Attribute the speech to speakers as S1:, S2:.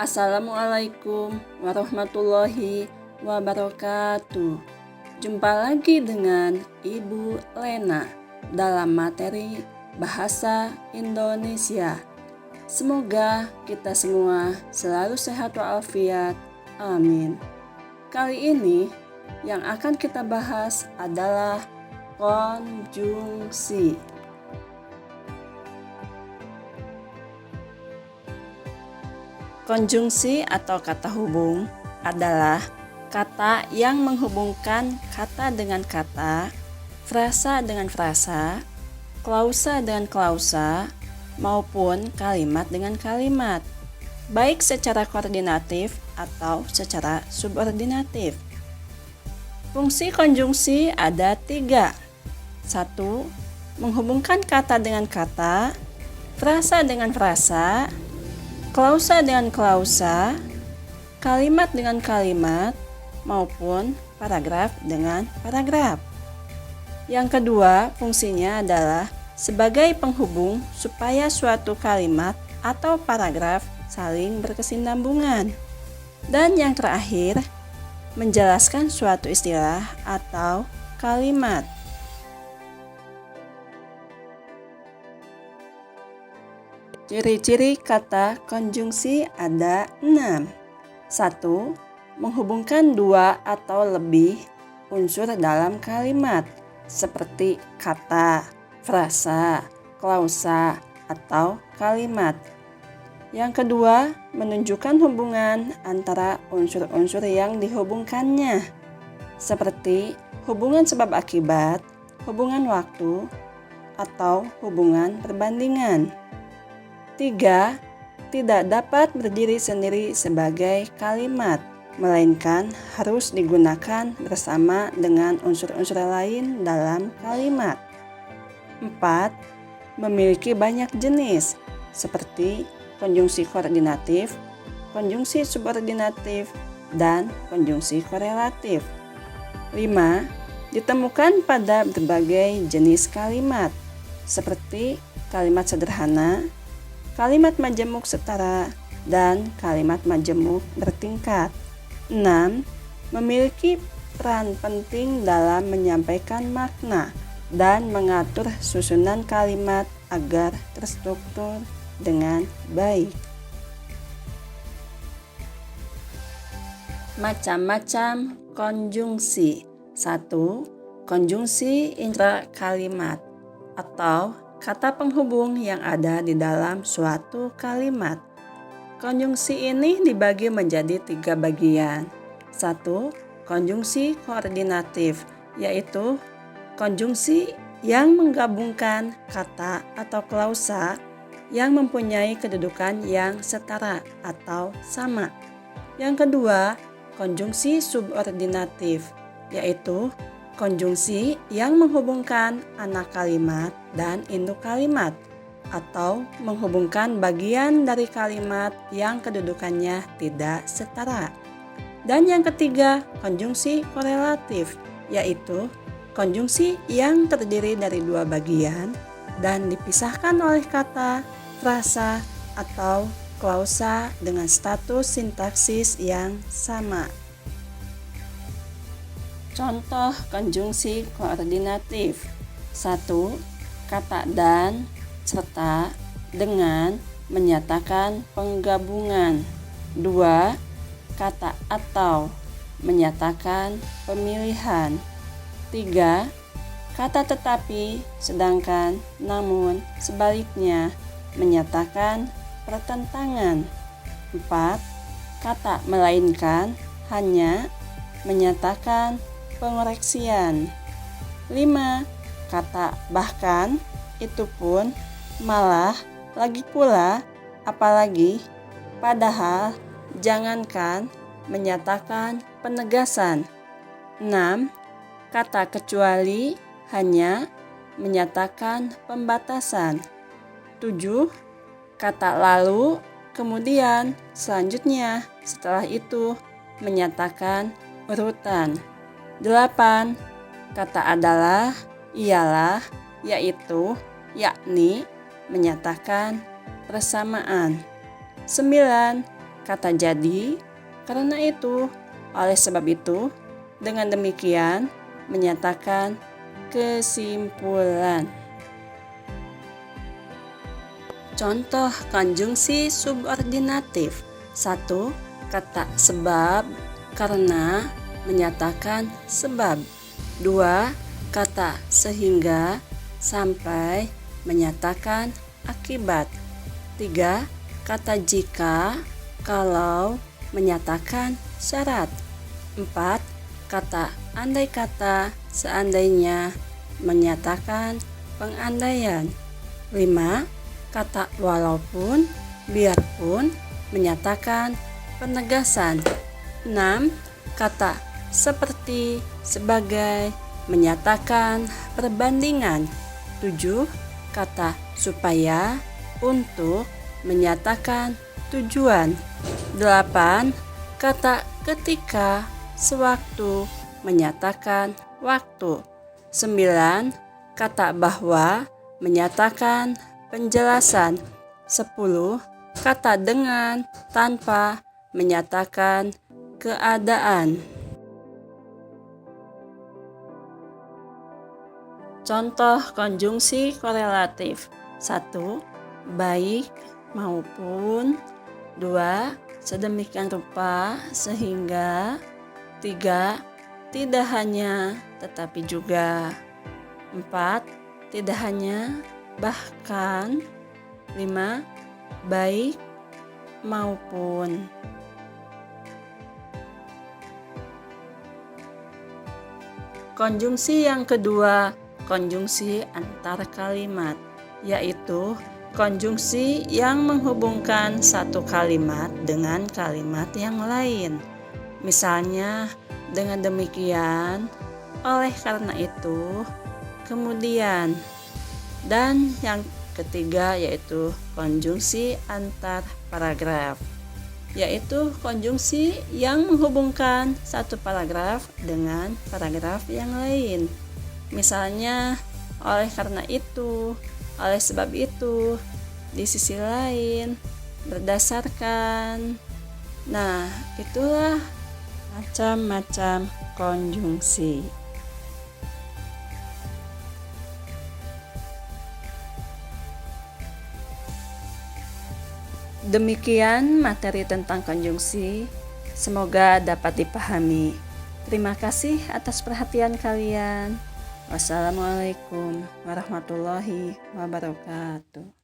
S1: Assalamualaikum warahmatullahi wabarakatuh. Jumpa lagi dengan Ibu Lena dalam materi Bahasa Indonesia. Semoga kita semua selalu sehat walafiat. Amin. Kali ini yang akan kita bahas adalah konjungsi. Konjungsi atau kata hubung adalah kata yang menghubungkan kata dengan kata, frasa dengan frasa, klausa dengan klausa, maupun kalimat dengan kalimat, baik secara koordinatif atau secara subordinatif. Fungsi konjungsi ada 3. 1. Menghubungkan kata dengan kata, frasa dengan frasa, klausa dengan klausa, kalimat dengan kalimat, maupun paragraf dengan paragraf. Yang kedua, fungsinya adalah sebagai penghubung supaya suatu kalimat atau paragraf saling berkesinambungan. Dan yang terakhir, menjelaskan suatu istilah atau kalimat. Ciri-ciri kata konjungsi ada 6. 1. Menghubungkan 2 atau lebih unsur dalam kalimat, seperti kata, frasa, klausa, atau kalimat. Yang kedua, menunjukkan hubungan antara unsur-unsur yang dihubungkannya, seperti hubungan sebab akibat, hubungan waktu, atau hubungan perbandingan. 3. Tidak dapat berdiri sendiri sebagai kalimat, melainkan harus digunakan bersama dengan unsur-unsur lain dalam kalimat. 4. Memiliki banyak jenis, seperti konjungsi koordinatif, konjungsi subordinatif, dan konjungsi korelatif. 5. Ditemukan pada berbagai jenis kalimat, seperti kalimat sederhana, kalimat majemuk setara, dan kalimat majemuk bertingkat. 6. Memiliki peran penting dalam menyampaikan makna dan mengatur susunan kalimat agar terstruktur dengan baik. Macam-macam konjungsi. 1. Konjungsi intrakalimat atau kata penghubung yang ada di dalam suatu kalimat. Konjungsi ini dibagi menjadi 3 bagian. 1. Konjungsi koordinatif, yaitu konjungsi yang menggabungkan kata atau klausa yang mempunyai kedudukan yang setara atau sama. Yang kedua, konjungsi subordinatif, yaitu konjungsi yang menghubungkan anak kalimat dan induk kalimat, atau menghubungkan bagian dari kalimat yang kedudukannya tidak setara. Dan yang ketiga, konjungsi korelatif, yaitu konjungsi yang terdiri dari 2 bagian dan dipisahkan oleh kata, frasa, atau klausa dengan status sintaksis yang sama. Contoh konjungsi koordinatif. 1. Kata dan, serta, dengan menyatakan penggabungan. 2. Kata atau menyatakan pemilihan. 3. Kata tetapi, sedangkan, namun, sebaliknya menyatakan pertentangan. 4. Kata melainkan, hanya, menyatakan pengoreksian. 5. Kata bahkan, itu pun, malah, lagi pula, apalagi, padahal, jangankan, menyatakan penegasan. 6. Kata kecuali, hanya, menyatakan pembatasan. 7. Kata lalu, kemudian, selanjutnya, setelah itu, menyatakan urutan. 8. Kata adalah, ialah, yaitu, yakni, menyatakan persamaan. 9. kata jadi, karena itu, oleh sebab itu, dengan demikian menyatakan kesimpulan. Contoh konjungsi subordinatif. 1. Kata sebab, karena, menyatakan sebab. 2. Kata sehingga, sampai, menyatakan akibat. 3. Kata jika, kalau, menyatakan syarat. 4. Kata andai kata, seandainya, menyatakan pengandaian. 5. Kata walaupun, biarpun, menyatakan penegasan. 6. Kata seperti, sebagai, menyatakan perbandingan. 7. Kata supaya, untuk, menyatakan tujuan. 8. Kata ketika, sewaktu, menyatakan waktu. 9. Kata bahwa, menyatakan penjelasan. 10. Kata dengan, tanpa, menyatakan keadaan. Contoh konjungsi korelatif. 1. Baik maupun. 2. Sedemikian rupa sehingga. 3. Tidak hanya tetapi juga. 4. Tidak hanya bahkan. 5. Baik maupun. Konjungsi yang kedua, konjungsi antar kalimat, yaitu konjungsi yang menghubungkan satu kalimat dengan kalimat yang lain. Misalnya, dengan demikian, oleh karena itu, kemudian. Dan yang ketiga yaitu konjungsi antar paragraf, yaitu konjungsi yang menghubungkan satu paragraf dengan paragraf yang lain. Misalnya, oleh karena itu, oleh sebab itu, di sisi lain, berdasarkan. Nah, itulah macam-macam konjungsi. Demikian materi tentang konjungsi, semoga dapat dipahami. Terima kasih atas perhatian kalian. Wassalamualaikum warahmatullahi wabarakatuh.